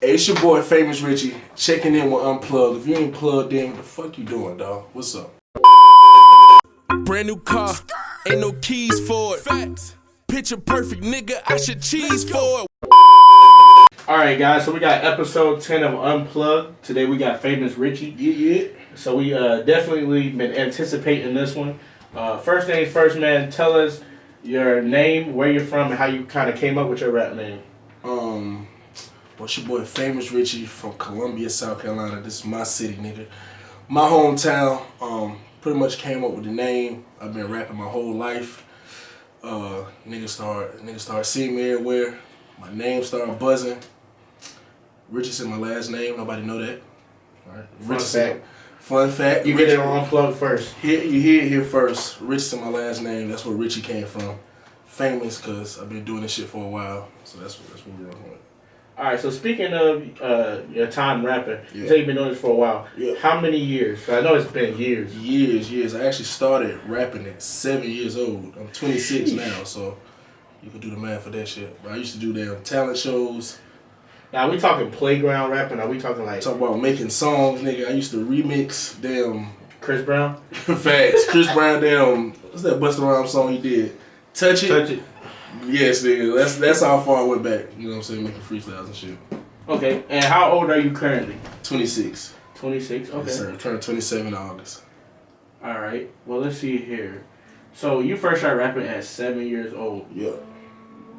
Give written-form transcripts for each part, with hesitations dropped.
Hey, it's your boy Famous Richie, checking in with Unplugged. If you ain't plugged in, what the fuck you doing, dawg? What's up? Brand new car, ain't no keys for it. Facts. Picture perfect, nigga, I should cheese for it. Alright guys, so we got episode 10 of Unplugged. Today we got Famous Richie. Yeah. So we definitely been anticipating this one. First things first, man, tell us your name, where you're from, and how you kind of came up with your rap name. What's your boy Famous Richie from Columbia, South Carolina. This is my city, nigga. My hometown. Pretty much came up with the name. I've been rapping my whole life. Niggas start seeing me everywhere. My name started buzzing. Richardson, my last name. Nobody know that. All right. Richardson. Fun fact. You get it on Unplugged first. You hear it here first. Richardson, my last name. That's where Richie came from. Famous because I've been doing this shit for a while. So that's what we're working with. Alright, so speaking of your time rapping, Yeah. you say you've been doing this for a while. Yeah. How many years? 'Cause I know it's been years. Years. I actually started rapping at 7 years old. I'm 26 now, so you can do the math for that shit. But I used to do damn talent shows. Now, are we talking playground rapping? Are we talking like Talk about making songs, nigga. I used to remix damn Chris Brown? facts. Chris Brown damn, what's that Busta Rhymes song he did? Touch It? Touch It. Yes, nigga. That's how far I went back. You know what I'm saying? Making freestyles and shit. Okay, and how old are you currently? 26. 26? Okay. Yes, sir. Turned 27 in August. Alright, well, let's see here. So, you first started rapping at 7 years old. Yeah.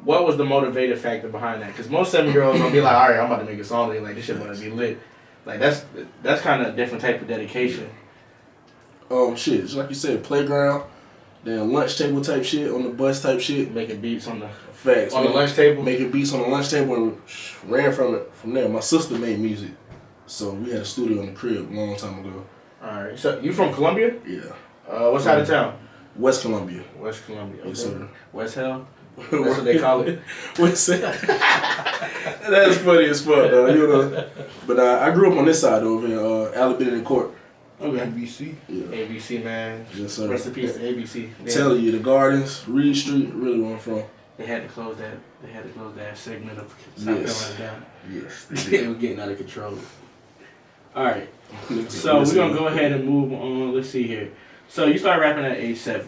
What was the motivating factor behind that? Because most 7-year-olds gonna be like, alright, I'm about to make a song. They like, this shit gonna be lit. Like, that's kind of a different type of dedication. Shit. Just like you said, playground. Damn lunch table type shit, on the bus type shit. Making beats on the Facts. on the lunch table. Making beats on the lunch table and ran from it from there. My sister made music. So we had a studio in the crib a long time ago. Alright, so you from Columbia? Yeah. What side of town? West Columbia. West Columbia. Okay. Yes, sir. West Hell? That's what they call it. What's that? That's funny as fuck, though. You know. But I grew up on this side over in Alabama and Court. Okay. ABC. Yeah. ABC, man. Yes, sir. Rest in peace to ABC. I'm telling you, the Gardens, Reed Street, really where I'm from. They had to close that. They had to close that segment of South Yes. Carolina down. Yes. It was getting out of control. All right. So we're gonna go ahead and move on. Let's see here. So you started rapping at age 7.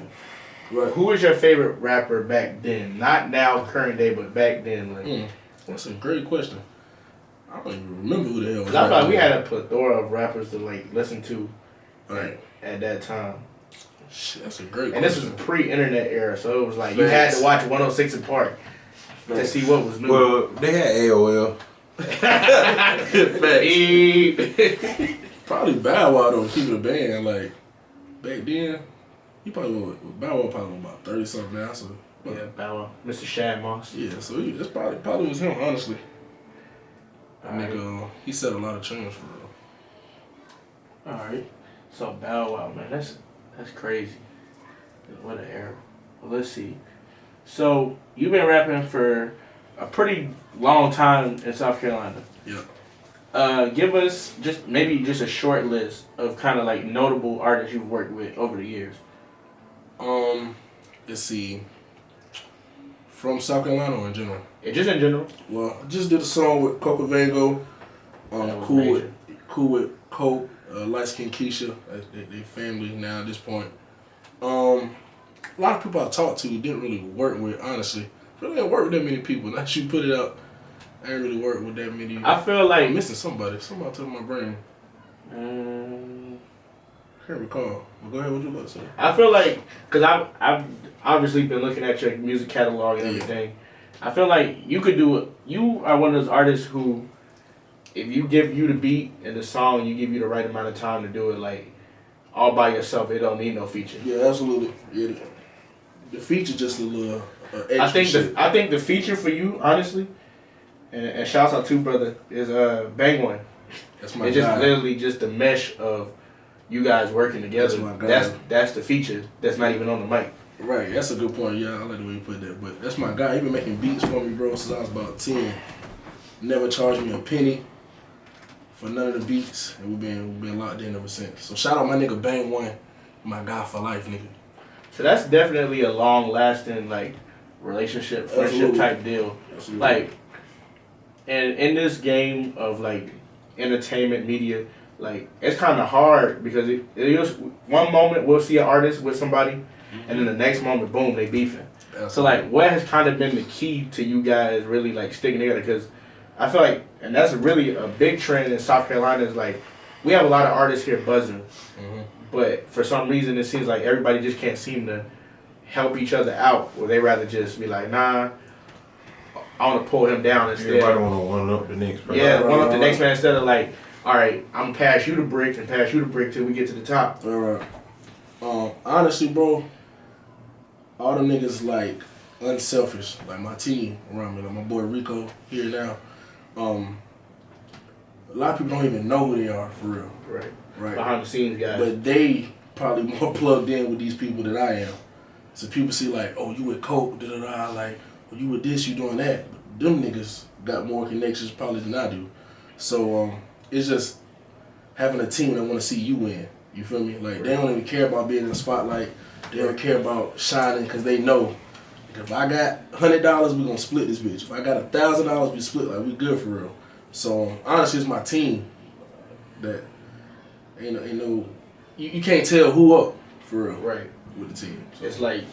Right. Who was your favorite rapper back then? Not now, current day, but back then. Like, That's a great question. I don't even remember who the hell was. cause I feel like we had a plethora of rappers to like listen to. Right. At that time. Shit, that's a great And question. this was pre-internet era, so it was like you had to watch 106 in Park to see what was new. Well, they had AOL. Probably Bow Wow though, keeping a band. Like back then, Bow Wow probably about 30 something now. So Yeah, Bow Wow, Mr. Shad Moss. yeah, so that's probably was him. Honestly, I Alright. think he set a lot of tunes for real. All right, so Bow Wow, man, that's crazy. What an era. Well, let's see. So you've been rapping for a pretty long time in South Carolina. Yeah. Give us just a short list of kind of like notable artists you've worked with over the years. Let's see. From South Carolina or in general? Yeah, just in general. Well, I just did a song with Coca Vango. That was Cool major. with Coke. Light Skin Keisha. They family now at this point. A lot of people I talked to didn't really work with, honestly. Really didn't work with that many people. Now that you put it out, I ain't really worked with that many. I feel like I'm missing somebody. Somebody took my brain. Can't recall. But go ahead, what you about to say? I feel like, because I've obviously been looking at your music catalog and everything. I feel like you could do it. You are one of those artists who, if you give you the beat and the song, you give you the right amount of time to do it, like, all by yourself, it don't need no feature. Yeah, absolutely. Yeah, the feature just a little extra shit. I think the feature for you, honestly, and shouts out to brother, is Bang One. That's my It's just guy. literally just the mesh of you guys working together. That's my guy. That's the feature. That's not even on the mic. Right, that's a good point. Yeah, I like the way you put that. But that's my guy. He been making beats for me, bro, since I was about 10. Never charged me a penny for none of the beats, and we've been locked in ever since. So shout out my nigga Bang One, my guy for life, nigga. So that's definitely a long lasting like relationship, friendship Absolutely. type deal. Absolutely. Like And in this game of like entertainment media, like it's kind of hard because it is one moment we'll see an artist with somebody, and then the next moment, boom, they beefing. So like, what has kind of been the key to you guys really like sticking together? Because I feel like, and that's really a big trend in South Carolina is like, we have a lot of artists here buzzing, but for some reason it seems like everybody just can't seem to help each other out, or they rather just be like, nah, I want to pull him down instead. Everybody want to one up the next person. Yeah, one up the next man instead of like, all right, I'm pass you the brick and pass you the brick till we get to the top. All right. Honestly, bro, all the niggas like unselfish, like my team around me, like my boy Rico here now. A lot of people don't even know who they are for real. Right. Behind the scenes guys. But they probably more plugged in with these people than I am. So people see like, oh, you with Coke, like, oh, you with this, you doing that. But them niggas got more connections probably than I do. So it's just having a team that want to see you win. You feel me? Like, they don't even care about being in the spotlight. They don't care about shining because they know if I got $100, we gonna split this bitch. If I got $1,000, we split. Like, we good for real. So honestly, it's my team that ain't no you can't tell who up for real. Right. With the team. So. It's like,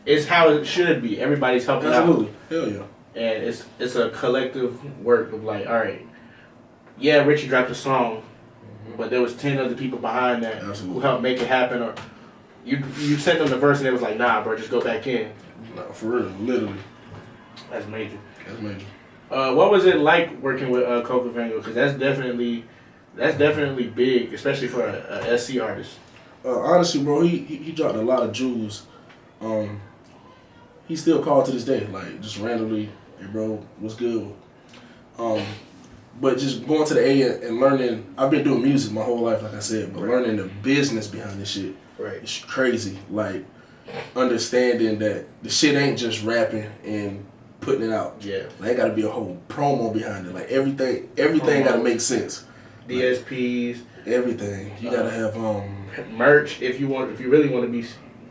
it's how it should be. Everybody's helping Absolutely. out. Hell yeah. And it's a collective work of like, all right, yeah, Richie dropped a song, but there was 10 other people behind that who helped make it happen. Or you sent them the verse and it was like, nah, bro, just go back in. No, for real, literally. That's major. That's major. What was it like working with Coca Vango? Because that's definitely big, especially for a SC artist. Honestly, bro, he dropped a lot of jewels. He still called to this day, like just randomly, hey bro, what's good? But just going to the A and learning, I've been doing music my whole life, like I said, but learning the business behind this shit, it's crazy. Like understanding that the shit ain't just rapping and putting it out. Yeah. Like, it gotta be a whole promo behind it. Like everything gotta make sense. DSPs. Like, everything. You gotta have merch if you really want to be.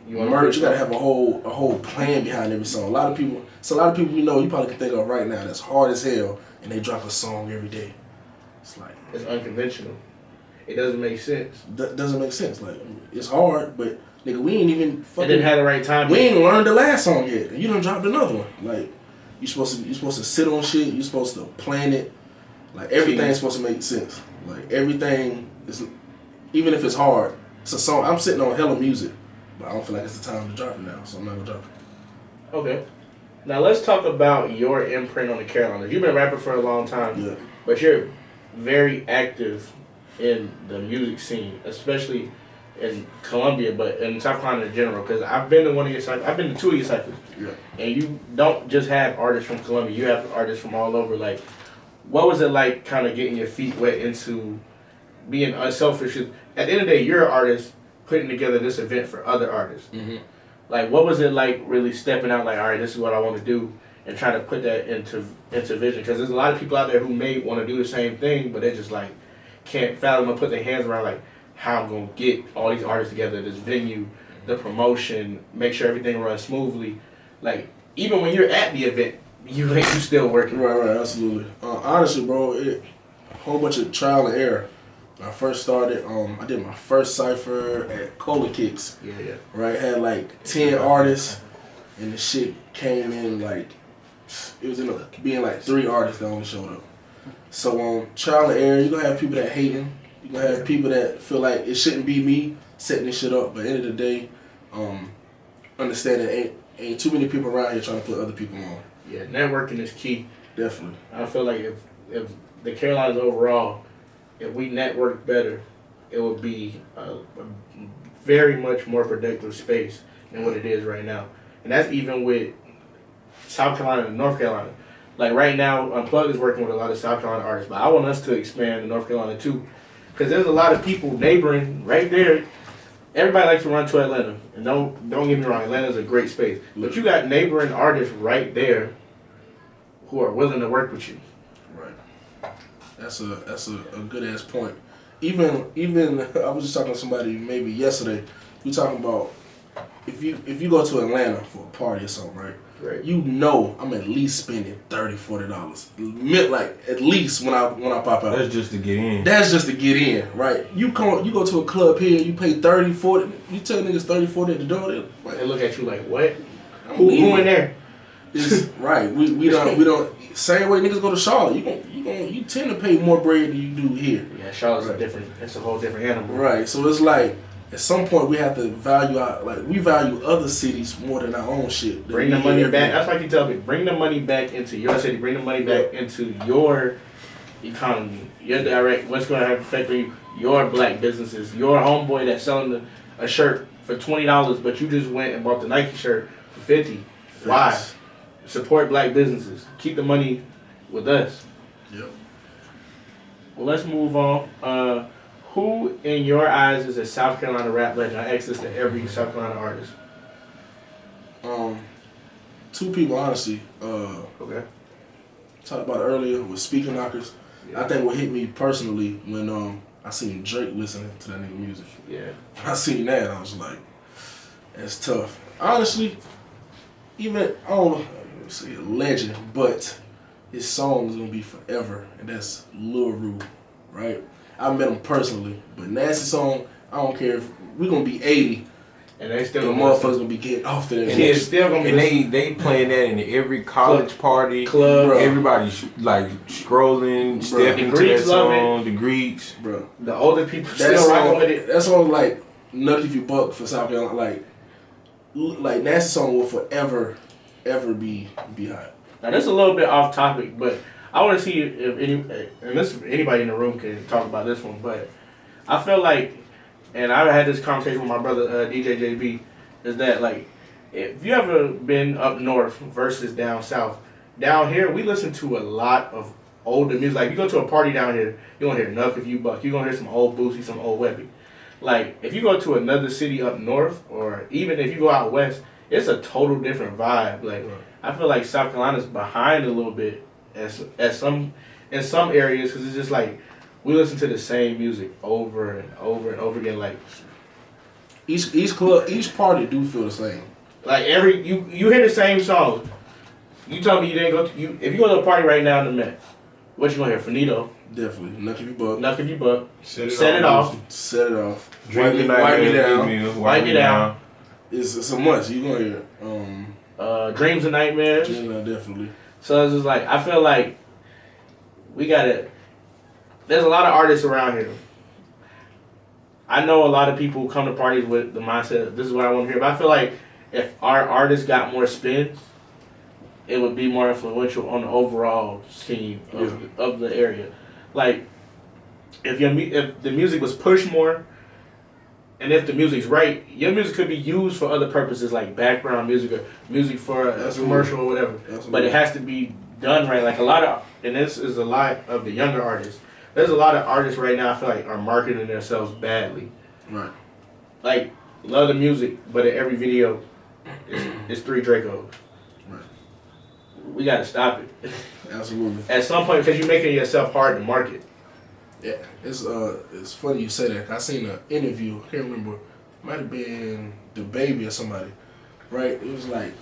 Merch. You gotta have a whole plan behind every song. A lot of people you know you probably can think of right now that's hard as hell, and they drop a song every day. It's like it's unconventional. It doesn't make sense. Doesn't make sense. Like it's hard, but nigga, we ain't even fucking. It didn't have the right time. We ain't learned the last song yet, and you done dropped another one. Like you supposed to sit on shit. You supposed to plan it. Like everything's supposed to make sense. Like everything is, even if it's hard, it's a song. I'm sitting on hella music, but I don't feel like it's the time to drop it now, so I'm not gonna drop it. Okay. Now let's talk about your imprint on the Carolinas. You've been rapping for a long time, but you're very active in the music scene, especially in Columbia, but in South Carolina in general. Because I've been to I've been to 2 of your cycles, and you don't just have artists from Columbia. You have artists from all over. Like, what was it like, kind of getting your feet wet into being unselfish? At the end of the day, you're an artist putting together this event for other artists. Mm-hmm. Like, what was it like really stepping out, like, all right, this is what I want to do, and trying to put that into vision? Because there's a lot of people out there who may want to do the same thing, but they just, like, can't fathom or put their hands around, like, how I'm going to get all these artists together, this venue, the promotion, make sure everything runs smoothly. Like, even when you're at the event, you still working. Right, absolutely. Honestly, bro, a whole bunch of trial and error. When I first started, I did my first cypher at Cola Kicks. Yeah. Right, had like 10 artists, and the shit came in like, it was ended up being like 3 artists that only showed up. So trial and error, you're gonna have people that hating, you're gonna have people that feel like it shouldn't be me setting this shit up, but at the end of the day, understanding ain't too many people around here trying to put other people on. Yeah, networking is key. Definitely. I feel like if the Carolinas overall, if we network better, it would be a very much more productive space than what it is right now. And that's even with South Carolina and North Carolina. Like right now, Unplugged is working with a lot of South Carolina artists, but I want us to expand to North Carolina too. Because there's a lot of people neighboring right there. Everybody likes to run to Atlanta. And don't get me wrong, Atlanta's a great space. But you got neighboring artists right there who are willing to work with you. Right. That's a good ass point. Even I was just talking to somebody maybe yesterday. We talking about if you go to Atlanta for a party or something, right? Right. You know I'm at least spending $30-$40. Like at least when I pop out. That's just to get in. That's just to get in, right? You go to a club here, you pay $30-$40. You tell niggas $30-$40 at the door, they look at you like, what? I'm Who leaving. in there? It's, right. We don't same way niggas go to Charlotte. You tend to pay more bread than you do here. Yeah, Charlotte's right. a different. It's a whole different animal. Right. So it's like at some point we have to value we value other cities more than our own shit. Bring the money back. That's like you tell me. Bring the money back into your city. Bring the money back into your economy. Your direct. What's going to have effect on you? Your black businesses. Your homeboy that's selling a shirt for $20, but you just went and bought the Nike shirt for $50. Why? Support black businesses. Keep the money with us. Yep. Well, let's move on. Who, in your eyes, is a South Carolina rap legend? I ask this to every South Carolina artist. Two people, honestly. Okay. Talked about earlier with Speaker Knockers. Yeah. I think what hit me personally when I seen Drake listening to that nigga music. Yeah. When I seen that, I was like, that's tough. Honestly, even I don't say a legend, but his song is gonna be forever, and that's Lil Wayne, right? I met him personally, but Nasty song, I don't care if we're gonna be 80, and they still the motherfuckers gonna be getting off to that. And it's still gonna be. And they playing that in every college party. Club. Bro. Everybody's like scrolling, stepping to that Greeks love song. The Greeks. Bro, The older people that still rocking song, with it. that song like Nuck If You Buck for South Carolina, like Nasty song will forever, ever be hot. Now that's a little bit off topic, but I want to see if anybody in the room can talk about this one. But I feel like, and I had this conversation with my brother DJ JB, is that like if you ever been up north versus down south, down here we listen to a lot of older music. Like you go to a party down here, you gonna hear Nuck If You Buck, you gonna hear some old Boosie, some old Webby. Like if you go to another city up north, or even if you go out west, it's a total different vibe. Like I feel like South Carolina's behind a little bit in some areas, because it's just like we listen to the same music over and over and over again. Like Each club, each party do feel the same. like you hear the same song. You tell me you didn't go to if you go to a party right now in the Met, what you gonna hear? Finito, Definitely. Nuck If You Buck. Nuck If You Buck, Set Set It Off. Set it off. Drink the night, Wipe me down. Wipe Me Down. It's a much. You gonna hear Dreams and Nightmares. definitely. So it's just like I feel like there's a lot of artists around here. I know a lot of people who come to parties with the mindset of, this is what I want to hear. But I feel like if our artists got more spins, it would be more influential on the overall scene of the area. Like if the music was pushed more, and if the music's right, your music could be used for other purposes like background music or music for a commercial or whatever. Absolutely. But it has to be done right. Like and this is a lot of the younger artists. There's a lot of artists right now I feel like are marketing themselves badly. Right. Like, love the music, but in every video, it's 3 Dracos. Right. We gotta stop it. Absolutely. At some point, because you're making yourself hard to market. Yeah. It's funny you say that. I seen an interview. I can't remember. It might have been the Baby or somebody. Right. It was like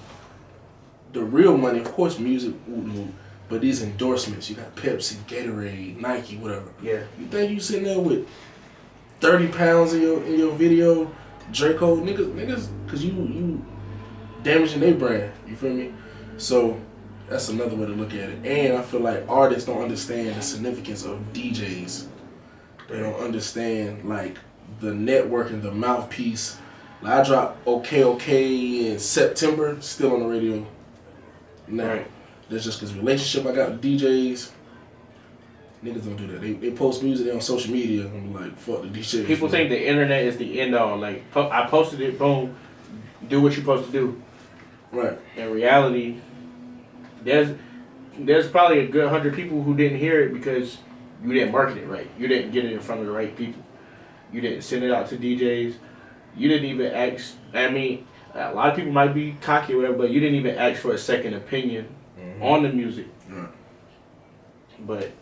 the real money. Of course, music. But these endorsements, you got Pepsi, Gatorade, Nike, whatever. Yeah. You think you sitting there with 30 pounds in your video, Draco, niggas, cause you damaging their brand. You feel me? So that's another way to look at it. And I feel like artists don't understand the significance of DJs. They don't understand like the network and the mouthpiece. Like I dropped OK in September, still on the radio now. Right. That's just because relationship I got with DJs. Niggas don't do that. They post music, they on social media. I'm like, fuck the DJ. People think the internet is the end all. Like, I posted it, boom, do what you're supposed to do. Right. In reality, there's probably a good 100 people who didn't hear it because you didn't market it right. You didn't get it in front of the right people. You didn't send it out to DJs. You didn't even ask. I mean, a lot of people might be cocky or whatever, but you didn't even ask for a second opinion on the music. Right. But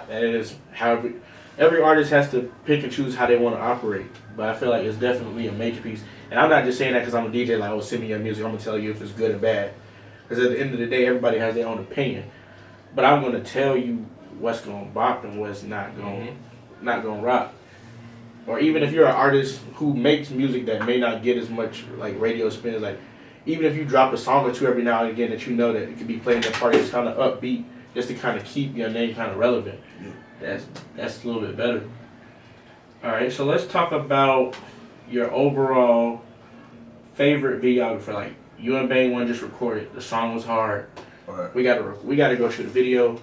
And it is however every artist has to pick and choose how they want to operate. But I feel like it's definitely a major piece. And I'm not just saying that because I'm a DJ. Like, oh, send me your music. I'm gonna tell you if it's good or bad. Because at the end of the day, everybody has their own opinion. But I'm gonna tell you what's gonna bop and what's not gonna rock. Or even if you're an artist who makes music that may not get as much like radio spins, like even if you drop a song or two every now and again that you know that it could be played in a party that's kind of upbeat, just to kind of keep your name kind of relevant. Yeah. That's a little bit better. All right, so let's talk about your overall favorite videographer. Like you and Bang one just recorded. The song was hard. All right. We gotta go shoot a video, and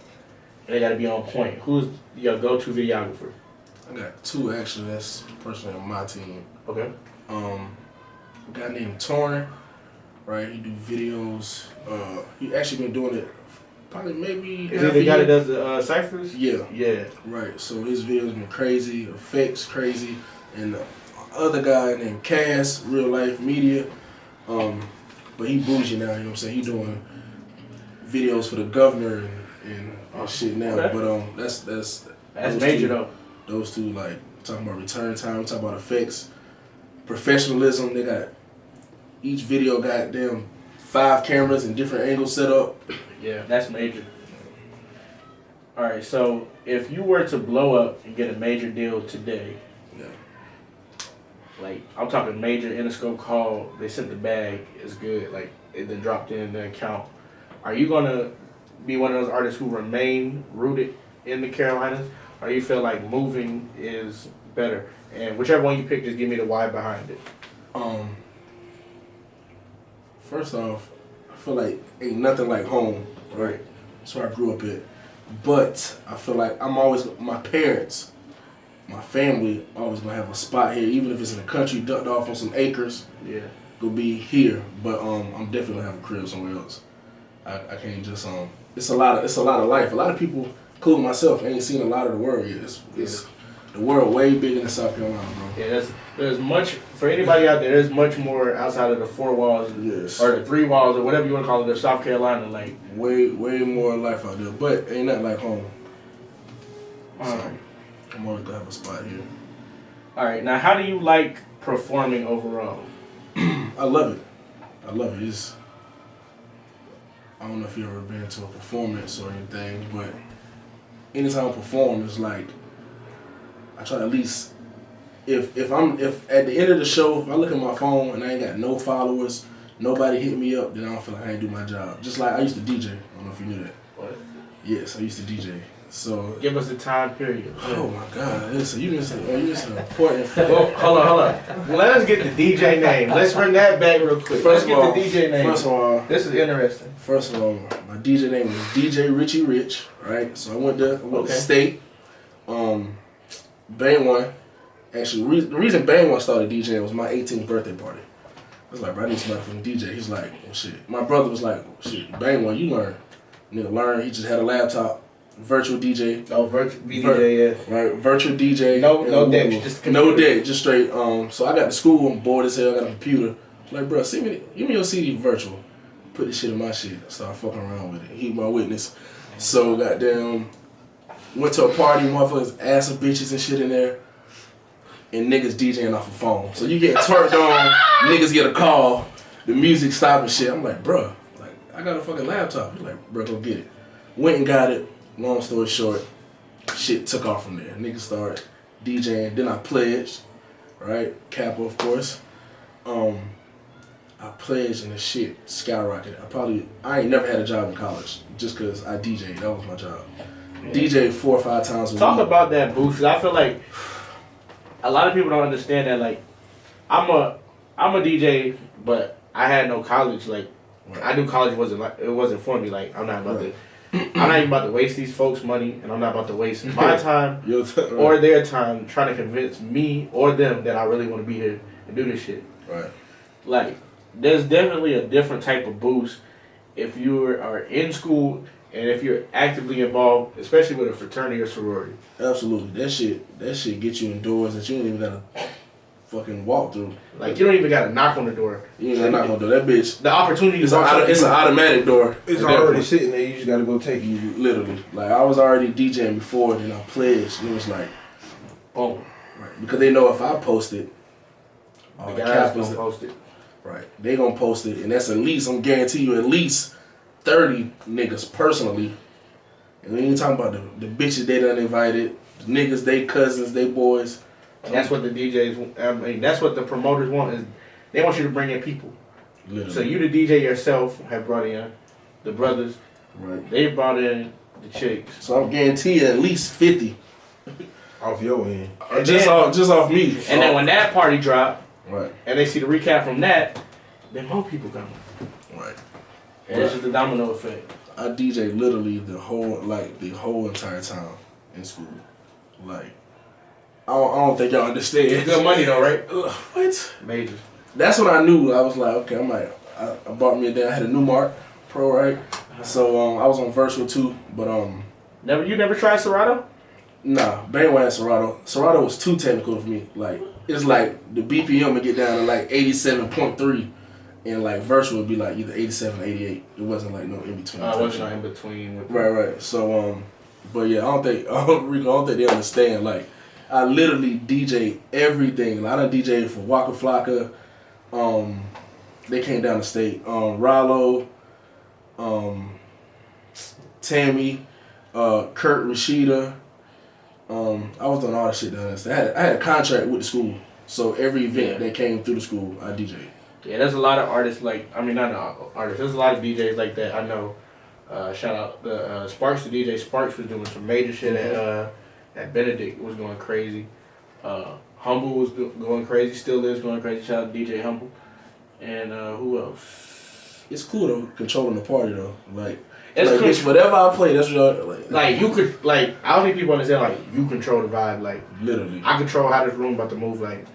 they gotta be on point. Who's your go-to videographer? I got two actually. That's personally on my team. Okay. A guy named Torn, right? He do videos. He actually been doing it probably maybe. Is he the guy that does the ciphers? Yeah. Yeah. Right. So his videos been crazy, effects crazy, and the other guy named Cass, Real Life Media. But he bougie now. You know what I'm saying? He doing videos for the governor and shit now. Okay. But that's major though. Those two, like, talking about return time, talking about effects, professionalism. They got, each video got them 5 cameras and different angles set up. Yeah, that's major. Alright, so if you were to blow up and get a major deal today, Yeah. like, I'm talking major Interscope call, they sent the bag, it's good, like, it then dropped in the account. Are you gonna be one of those artists who remain rooted in the Carolinas? Or you feel like moving is better? And whichever one you pick, just give me the why behind it. First off, I feel like ain't nothing like home, right? That's where I grew up at. But I feel like my parents, my family, always gonna have a spot here, even if it's in the country, ducked off on some acres. Yeah. Gonna be here, but I'm definitely gonna have a crib somewhere else. I can't just It's a lot of life. A lot of people, including myself, ain't seen a lot of the world yet. It's the world way bigger than South Carolina, bro. Yeah, there's much for anybody out there. There's much more outside of the 4 walls, or the 3 walls, or whatever you want to call it. The South Carolina, like way more life out there, but ain't nothing like home. So, I'm always gonna have a spot here. All right, now how do you like performing overall? I love it. I don't know if you've ever been to a performance or anything, but anytime I perform, it's like I try to at least if at the end of the show, if I look at my phone and I ain't got no followers, nobody hit me up, then I don't feel like I ain't do my job. Just like I used to DJ. I don't know if you knew that. What? Yes, I used to DJ. So give us a time period. Oh my God! Listen, you missing an important fact. Well, hold on. Well, let us get the DJ name. Let's bring that back real quick. Let's get the DJ name. First of all, this is interesting. First of all, my DJ name was DJ Richie Rich, right? So I went to state. Bang One. Actually, the reason Bang One started DJing was my 18th birthday party. I was like, bro, I need somebody from the DJ. He's like, well, shit. My brother was like, well, shit, Bang One, you learn. Nigga learn. He just had a laptop. Virtual DJ. Oh, virtual DJ, yeah. Right, virtual DJ. No deck, just no deck, just straight. So I got to school, I'm bored as hell, I got a computer. Like, bro, give me your CD virtual. Put this shit in my shit. Start fucking around with it. He my witness. So goddamn, went to a party, motherfuckers ass of bitches and shit in there. And niggas DJing off a phone. So you get twerked on, niggas get a call, the music stop and shit. I'm like, bro, like, I got a fucking laptop. He's like, bro, go get it. Went and got it. Long story short, shit took off from there. Niggas started DJing. Then I pledged, right? Kappa, of course. I pledged and the shit skyrocketed. I ain't never had a job in college just because I DJed. That was my job. Yeah. DJ 4 or 5 times a week. Talk about that boost. 'Cause I feel like a lot of people don't understand that. Like, I'm a DJ, but I had no college. Like, right. I knew college wasn't for me. Like, I'm not about to. I'm not even about to waste these folks' money, and I'm not about to waste my time or their time trying to convince me or them that I really want to be here and do this shit. Right. Like, there's definitely a different type of boost if you are in school and if you're actively involved, especially with a fraternity or sorority. Absolutely. That shit gets you indoors that you don't even gotta fucking walkthrough. Like you don't even got to knock on the door. You ain't not gonna do that, bitch. The opportunity is it's an automatic door. It's already sitting there. You just gotta go take it. Literally, like I was already DJing before, then I pledged, and it was like, boom. Right, because they know if I post it, The guys gonna post it. Right, they gonna post it, and that's at least I'm guarantee you at least 30 niggas personally. And we ain't talking about the bitches they done invited, the niggas, they cousins, they boys. And that's what the DJs, I mean, that's what the promoters want is they want you to bring in people. Literally. So you the DJ yourself have brought in the brothers. Right. They brought in the chicks. So I'm guaranteed at least 50 Off your end. just off me. And then when that party drop, right, and they see the recap from that, then more people come. right. And it's just the domino effect. I DJ literally the whole entire time in school. Like I don't think y'all understand. Good money though, right? What? Major. That's when I knew. I was like, okay, I bought me a day. I had a new Mark Pro, right? So I was on Versal too, but You never tried Serato? nah, Bandwagon Serato. Serato was too technical for me. Like it's like the BPM would get down to like 87.3, and like Versal would be like either 87 or 88. It wasn't like no in between. It wasn't no in between. Right. So but yeah, I don't think they understand. Like I literally DJ everything. Like, I done DJ for Waka Flocka. They came down the state. Rallo, Tammy, Kurt Rashida. I was doing all that shit down there. I had a contract with the school, so every event that came through the school, I DJ. Yeah, there's a lot of artists like not artists. There's a lot of DJs like that. I know. Shout out the Sparks. The DJ Sparks was doing some major shit at Benedict. Was going crazy. Humble was going crazy. Still is going crazy. Shout out to DJ Humble. And who else? It's cool though, controlling the party though. Like, it's like bitch, whatever I play, that's what y'all like. You could like. I don't think people understand. Like you control the vibe. Like literally, I control how this room about to move. Like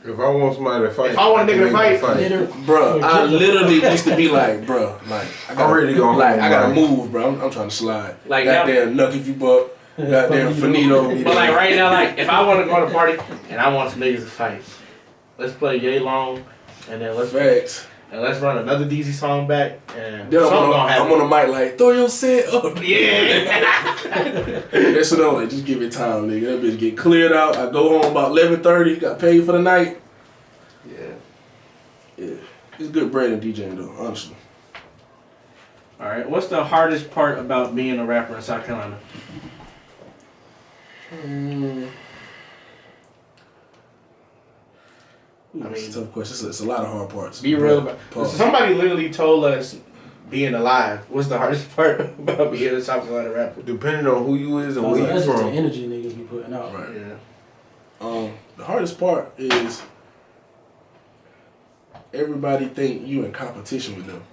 If I want somebody to fight, if I want a nigga to fight, bro, I literally used to be like, bro, like I gotta move, bro. I'm trying to slide. Like goddamn Nucky if you buck, goddamn Finito. But like right now, like if I want to go to a party and I want some niggas to fight, let's play Yay Long, and then let's run another DZ song back, and then something gonna happen. I'm on the mic like, throw your set up. Yeah. That's what I'm like, just give it time, nigga. That bitch get cleared out. I go home about 11:30, got paid for the night. Yeah. It's good bread and DJing though, honestly. Alright, what's the hardest part about being a rapper in South Carolina? It's a tough question. It's a lot of hard parts. Be real about it. Somebody literally told us being alive. What's the hardest part about being a South Carolina rapper? Depending on who you is and where you That's just the from. energy niggas be putting out. Right. Yeah. The hardest part is everybody think you in competition with them.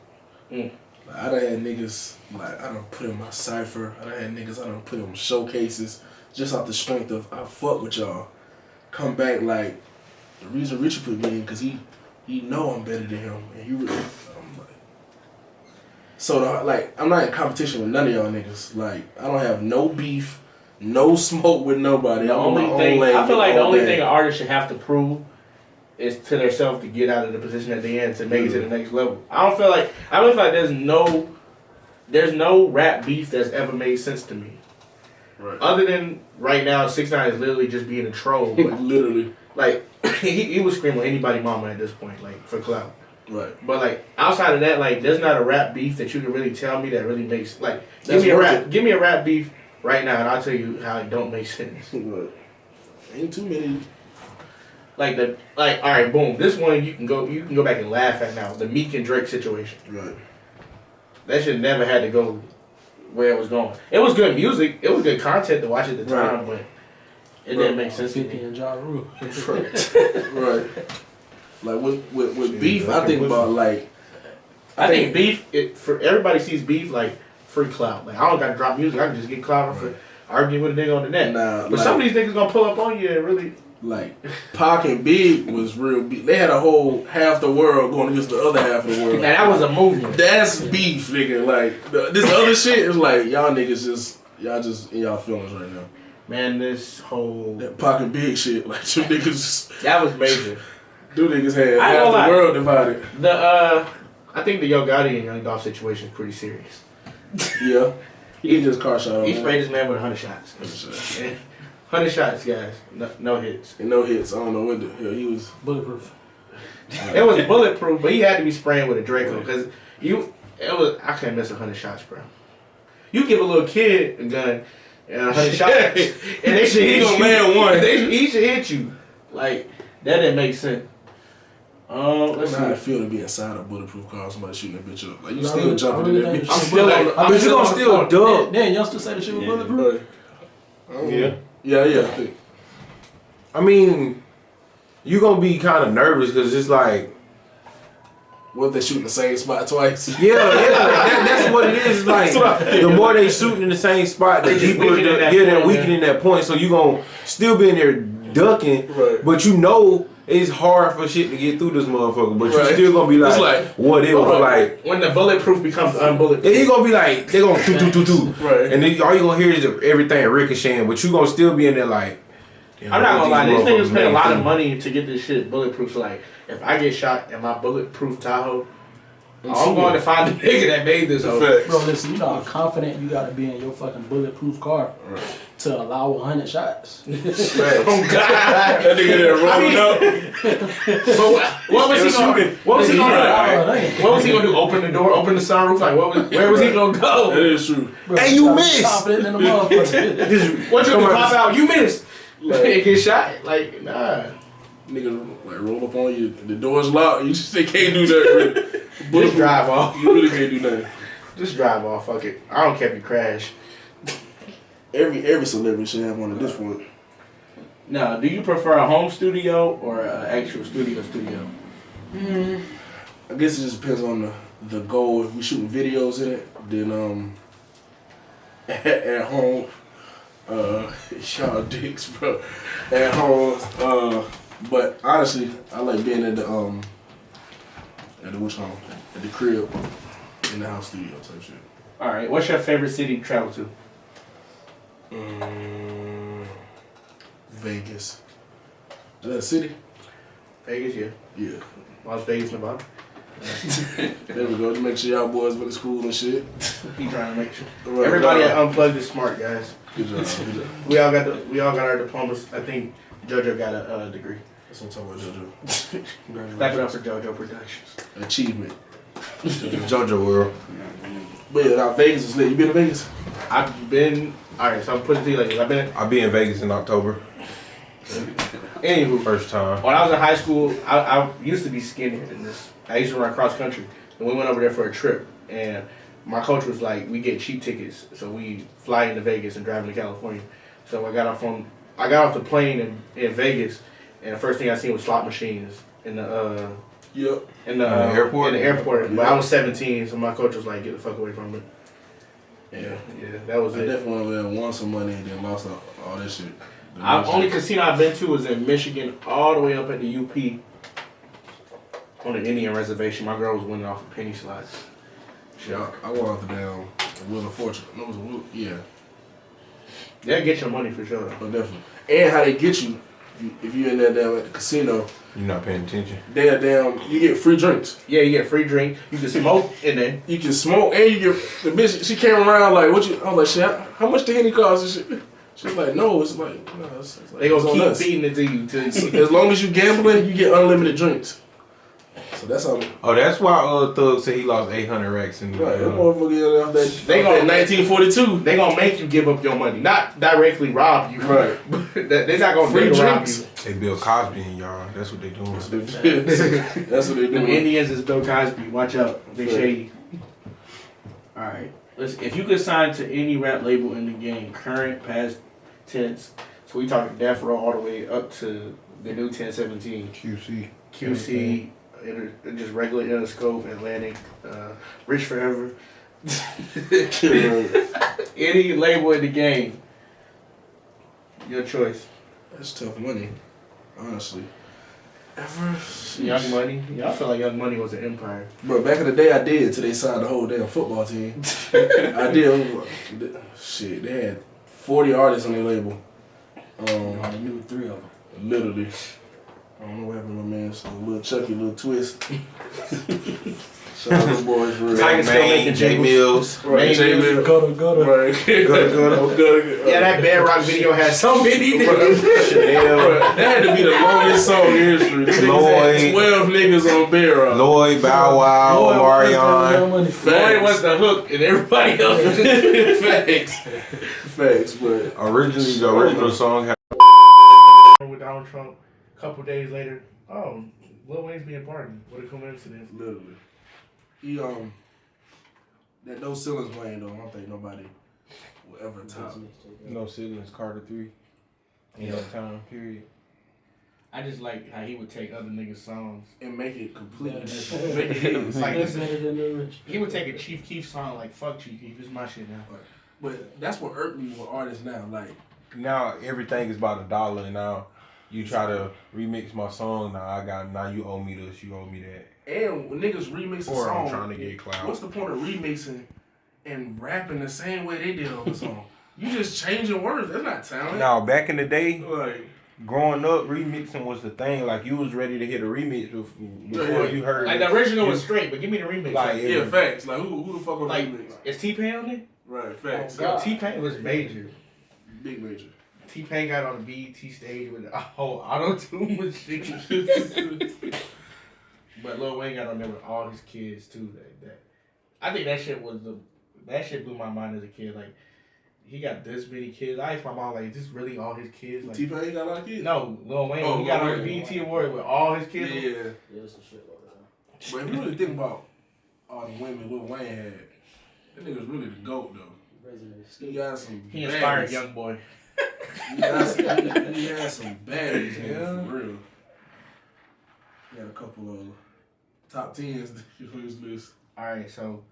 Like, I done had niggas, like, I done put in my cypher. I done had niggas, I done put in showcases just off the strength of, I fuck with y'all. Come back, like, the reason Richie put me in, because he know I'm better than him. And he really, I'm like, so, I'm not in competition with none of y'all niggas. Like, I don't have no beef, no smoke with nobody. The only thing, I feel like the only thing an artist should have to prove is to themselves to get out of the position at the end to make it to the next level. I feel like there's no rap beef that's ever made sense to me. Right. Other than right now, 6ix9ine is literally just being a troll. Literally. Like he was screaming anybody mama at this point, like for clout. Right. But like outside of that, like there's not a rap beef that you can really tell me that really makes like give me a rap beef right now and I'll tell you how it don't make sense. Right. Ain't too many. Alright, boom. This one you can go back and laugh at now. The Meek and Drake situation. Right. That shit never had to go where it was going. It was good music. It was good content to watch at the time, but it didn't make sense to 50 me. and Ja Rule. Right. Like with beef, I think about like. I think beef. For everybody sees beef like free clout. Like I don't got to drop music. I can just get clout for arguing with a nigga on the net. Nah, but some of these niggas gonna pull up on you and really. Like Pac and Big was real beef. They had a whole half the world going against the other half of the world. Now that was a movement. That's beef, nigga. Like this other shit is like y'all niggas just in y'all feelings right now. Man, this whole That pocket big shit, like two niggas. that was major. Two niggas had I ain't half gonna the lie. world divided. I think the Yo Gotti and Young Dolph situation is pretty serious. Yeah. He just car shot on He that. sprayed his man with 100 shots. 100 shots, guys. No hits. And no hits. I don't know what the hell he was. Bulletproof. It was bulletproof, but he had to be spraying with a Draco because I can't miss 100 shots, bro. You give a little kid a gun and 100 shots, and they should hit gonna you. land one. He should hit you. Like that didn't make sense. I Let's don't know how it see. feel to be inside a bulletproof car, somebody shooting that bitch up. Like you No, still I jumping in really that think bitch. I'm still like, But you gonna still duck. Then youngsters say the shit was bulletproof. Right. Yeah, I think. I mean, you gonna be kind of nervous because it's like, What if they shoot in the same spot twice? that's what it is. It's like the more they shooting in the same spot, the They just deeper weakening that they're point, weakening that point. So you gonna still be in there ducking, Right. but you know it's hard for shit to get through this motherfucker. But Right. you still gonna be It's like, like, what if like. when the bulletproof becomes unbulletproof. And you gonna be like, they gonna do, Right. and then all you gonna hear is everything ricocheting, but you gonna still be in there like. damn, I'm not gonna lie, these niggas pay a lot of made money to get this shit bulletproof. So like, if I get shot in my bulletproof Tahoe, I'm I'm going to find the nigga that made this. Hoe. Facts. Bro, listen, you know how confident you gotta be in your fucking bulletproof car Right. to allow 100 shots. Facts. Oh God! That nigga there rolling up. But what was he Still gonna? shooting. What was he gonna do? Right. What was he gonna do? Open the door, open the sunroof? Like where was he gonna That go? is true. Bro, Hey, you gotta be missed. confident in the motherfucker. What you Come gonna on. pop out? You missed. Like- And get shot? Like nah. Nigga like roll up on you, the door's locked, you just they can't do that. Really. Just drive off. You really can't do nothing. Just drive off. Fuck it. I don't care if you crash. Every celebrity should have one at this point. Now, do you prefer a home studio or an actual studio? I guess it just depends on the goal. If we shooting videos in it, then at home, y'all dicks, bro. At home, but honestly, I like being at the which home? At the crib, in the house studio type shit. All right. What's your favorite city to travel to? Vegas. Is that a city? Vegas, yeah. Yeah. Las Vegas, Nevada. There we go. To make sure y'all boys went to school and shit. He trying to make sure. Right, Everybody right. at Unplugged is smart, guys. Good job. Good job. We all got our diplomas. I think JoJo got a degree. That's what I'm talking about, JoJo. Clap it up for JoJo Productions. Achievement. JoJo World. But yeah, now Vegas is lit. You been to Vegas? I've been. All right, so I'm putting it to you like this. I've been. I'll be in Vegas in October. Anywho, First time. when I was in high school, I used to be skinnier than this. I used to run cross country, and we went over there for a trip. And my coach was like, "We get cheap tickets, so we fly into Vegas and drive into California." So I got off the plane in Vegas, and the first thing I seen was slot machines in the Yep. in the airport? In the airport, but Yeah. I was 17, so my coach was like, "Get the fuck away from it." Yeah, that was I it. definitely went over there and won some money and then lost all that shit. The Only shit. casino I've been to was in Michigan, all the way up at the UP on the Indian reservation. My girl was winning off of penny slots. Yeah, I went out the damn Wheel of Fortune. No, it was a Wheel. Yeah, They'll get your money for sure. Though. but definitely. And how they get you if you in there damn at the casino, You're not paying attention. you get free drinks. Yeah, you get free drink. You can smoke in there. You can smoke and you get the bitch. She came around like, what you? I was like, shit. How much the Henny cost? And shit. She was like, no, it's like, no, it's like, They gonna it's on keep us. feeding it to you till As long as you gambling, you get unlimited drinks. So that's how. Oh, that's why Thug said he lost 800 racks in Right, that motherfucker off that. They gonna- 1942. they gonna make you give up your money, not directly rob you. Right. But they're not gonna Free free rob drinks. you. They Bill Cosby in y'all. That's what they doing. That's what they That's what they Them doing. Indians is Bill Cosby. Watch out, they Right. shady. All right, if you could sign to any rap label in the game, current, past, tense. So we talking Death Row all the way up to the new 1017, QC. QC, just regular Interscope, Atlantic, Rich Forever. Any label in the game, your choice. That's tough money, honestly. Ever? Young Money. Y'all feel like Young Money was an empire. Bro, back in the day I did till they signed the whole damn football team. I did. Shit, they had 40 artists on their label. I knew 3 of them. Literally. I don't know what happened to my man. So little Chucky, little twist. Shout out to the boys for real. Tiger still making J Mills. Right, J Mills. Gutter. Right. Gutter. Yeah, that Bedrock video has so many niggas. That had to be the longest song in history. This niggas had 12 niggas on Bedrock. Lloyd, Bow Wow, Marion. Lloyd was the hook and everybody else was Facts, but Originally, the original song had with Donald Trump. A couple days later, oh, Lil Wayne's being pardoned. What a coincidence. literally. He that No Ceilings Wayne though, I don't think nobody will ever top. No Ceilings, Carter 3. In that time period. I just like how he would take other niggas' songs. And make it completely different. Make it his. Like That's better than the rich. he would take a Chief Keef song like "Fuck Chief Keef," it's my shit now. But that's what irked me with artists now. Like Now everything is about $1, and now you try to remix my song. Now you owe me this, you owe me that. and when niggas remix a Or song, I'm trying to get clout. what's the point of remixing and rapping the same way they did on the song? You just changing words. That's not talent. Now back in the day, Like growing up, remixing was the thing. Like you was ready to hit a remix before you heard. Like the original was straight, but give me the remix. Like, yeah, facts. Like who the fuck on like remix? is T-Pain on it? Right, facts. Yo, T-Pain was major. Big major. T-Pain got on the BET stage with a whole auto-tune machine. But Lil Wayne got on there with all his kids too. That I think that shit blew my mind as a kid. Like he got this many kids. I asked my mom like, is this really all his kids? Like, T-Pain got a lot of kids. no, Lil Wayne. Oh, he got Lil on the Wayne. BET award with all his kids. Yeah. Yeah, it's a shit load of that. But if you really think about all the women Lil Wayne had, that nigga's really the GOAT though. He got some He inspired baddies. young boy. He had some baddies, yeah. For real. He had a couple of top 10s on his list. All right, so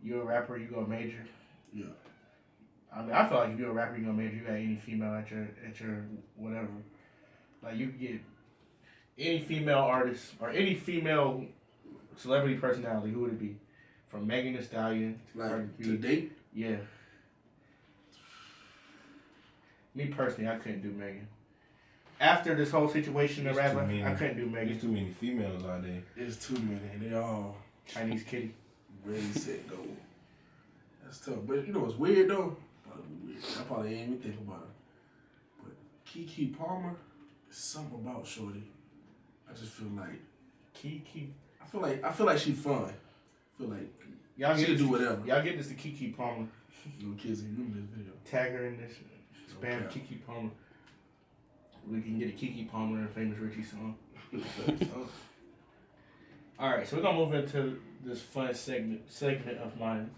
you're a rapper, you go major. Yeah. I mean, I feel like if you're a rapper, you go major. You got any female at your whatever. Like you can get any female artist or any female celebrity personality. Who would it be? From Megan Thee Stallion to Cardi Like B. to date. Yeah. Me personally, I couldn't do Megan. After this whole situation in It's too rapping, many. I couldn't do There's Megan. too many females out there. It's too many. They all Chinese kitty. ready, set, go. That's tough. But you know what's weird though? Probably weird. I probably ain't even think about it. But Keke Palmer, is something about Shorty. I just feel like Kiki. I feel like she fun. I feel like Y'all she get can do whatever. Y'all get this to Kiki Palmer. Little kids ain't remember this video. Tag her in this. Spam Okay. Kiki Palmer. We can get a Kiki Palmer and a Famous Richie song. Alright, so we're gonna move into this fun segment of mine.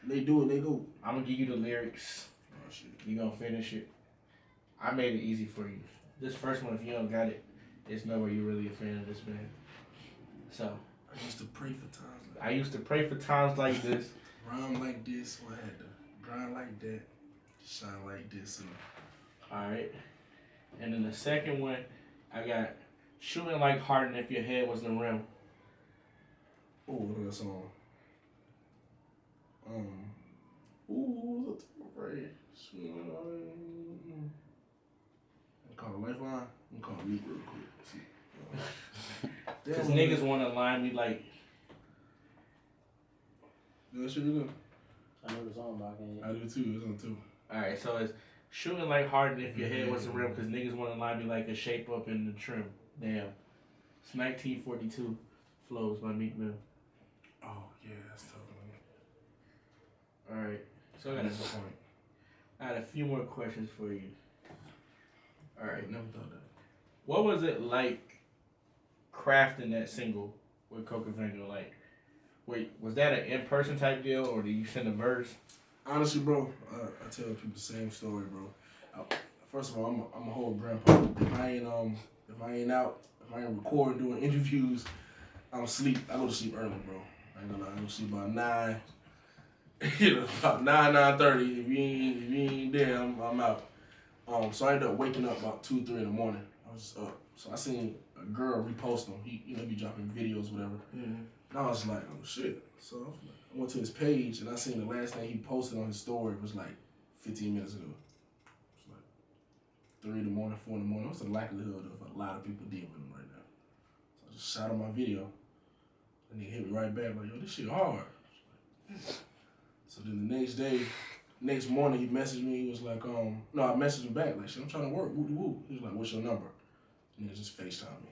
They do it, they go. I'm gonna give you the lyrics. Oh shit. You gonna finish it. I made it easy for you. This first one, if you don't got it, it's no way you're really a fan of this man. So I used to pray for times like I used to pray for times like this. rhyme like this, or I had to grind like that, shine like this. Alright. And then the second one, I got shooting like Harden if your head was the rim. Oh, what that song? Ooh, right. Call a lifeline. I'm calling Meek real quick. See. Cause niggas wanna line me like, That shit you know? I know the song, but I can't. I do too. It's on too. alright, so it's shooting like Harden if your head was the rim, cause niggas wanna line me like a shape up in the trim. Damn. It's 1942 flows by Meek Mill. Oh yeah, that's tough. Alright, so I got a few more questions for you. Alright, Never thought that. what was it like crafting that single with Coca Vango? Like, wait, was that an in-person type deal, or did you send a verse? Honestly, bro, I tell people the same story, bro. First of all, I'm a whole grandpa. If I ain't out, if I ain't recording, doing interviews, I'm asleep. I go to sleep early, bro. I ain't gonna lie. I go to sleep about 9. About 9:30. If you ain't there, I'm out. So I ended up waking up about 2, 3 in the morning. I was just up. So I seen a girl repost him. He be dropping videos, whatever. Mm-hmm. And I was like, oh shit. So I went to his page and I seen the last thing he posted on his story was like 15 minutes ago. It was like 3 in the morning, 4 in the morning. What's the likelihood of a lot of people dealing with them right now? So I just shot on my video. And he hit me right back, like, yo, this shit hard. So then the next morning, he messaged me. He was like, no, I messaged him back, like, shit, I'm trying to work, woo-de-woo. He was like, what's your number? And he just FaceTime me.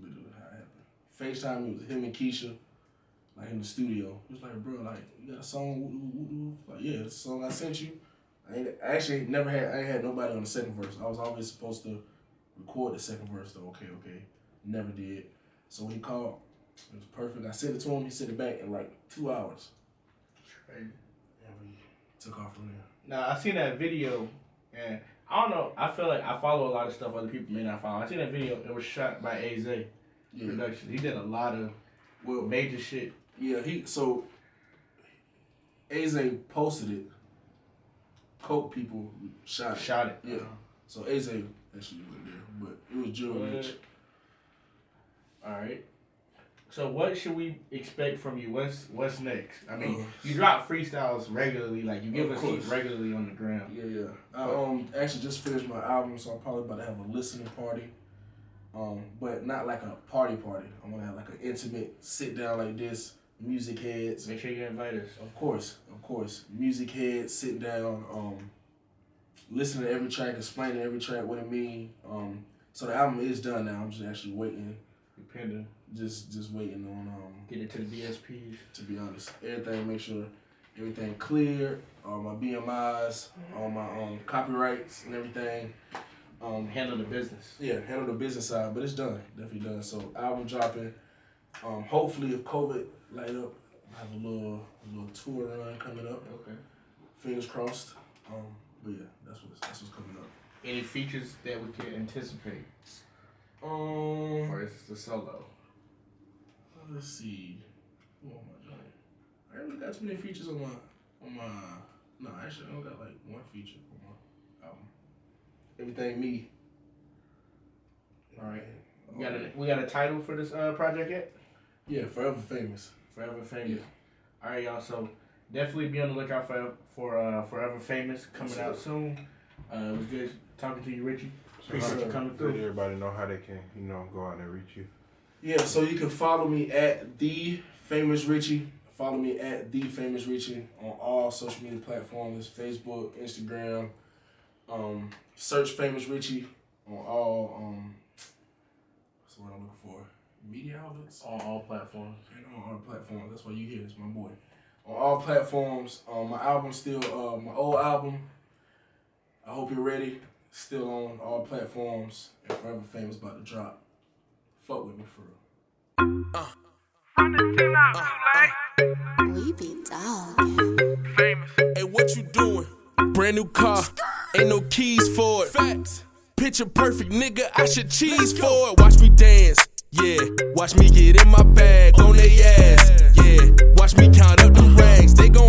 Literally how it happened. FaceTime me, it was him and Keisha, like, in the studio. He was like, bro, like, you got a song, woo-de-woo? Like, yeah, it's a song I sent you. I ain't had nobody on the second verse. I was always supposed to record the second verse, though. Okay. Never did. So when he called, it was perfect. I sent it to him, he sent it back in like 2 hours. Crazy. And we took off from there. Now, I seen that video, and I don't know, I feel like I follow a lot of stuff other people may not follow. I seen that video, it was shot by AZ Production. He did a lot of major shit. Yeah, so AZ posted it. Coke people shot it. Yeah. So AZ actually went there, but it was Jewel Rich. Alright. So what should we expect from you? What's next? I mean, you drop freestyles regularly, like you give us heat regularly on the ground. Yeah. I actually just finished my album, so I'm probably about to have a listening party. But not like a party. I'm gonna have like an intimate sit down like this, music heads. Make sure you invite us. Of course. Music heads, sit down, listen to every track, explain every track what it mean. So the album is done now. I'm just actually waiting. Depending. Just waiting on get it to the DSPs. To be honest, everything, make sure everything clear. All my BMIs, all my copyrights and everything. Handle the business. Yeah, handle the business side, but it's done, definitely done. So album dropping. Hopefully, if COVID light up, I have a little tour run coming up. Okay. Fingers crossed. But yeah, that's what's coming up. Any features that we can anticipate? Or is it the solo? Let's see. Who am I joining? I haven't got too many features on my. No, actually, I only got like one feature on my album. Everything me. All right. We got a title for this project yet? Yeah, Forever Famous. Forever Famous. Yeah. All right, y'all. So definitely be on the lookout for Forever Famous coming out soon. It was good talking to you, Richie. Appreciate you coming through. Let everybody know how they can, go out and reach you. Yeah, so you can follow me at The Famous Richie. Follow me at The Famous Richie on all social media platforms, Facebook, Instagram. Search Famous Richie on all, what's the word I'm looking for? Media outlets? On all platforms. And on all platforms. That's why you hear this, my boy. On all platforms. My album still, my old album, I Hope You're Ready, still on all platforms. And Forever Famous about to drop. Fuck with me for real. We be dog. Famous. Hey, what you doing? Brand new car, ain't no keys for it. Facts. Picture perfect, nigga, I should cheese for it. Watch me dance, yeah. Watch me get in my bag on they ass, yeah. Watch me count up the rags, they gon'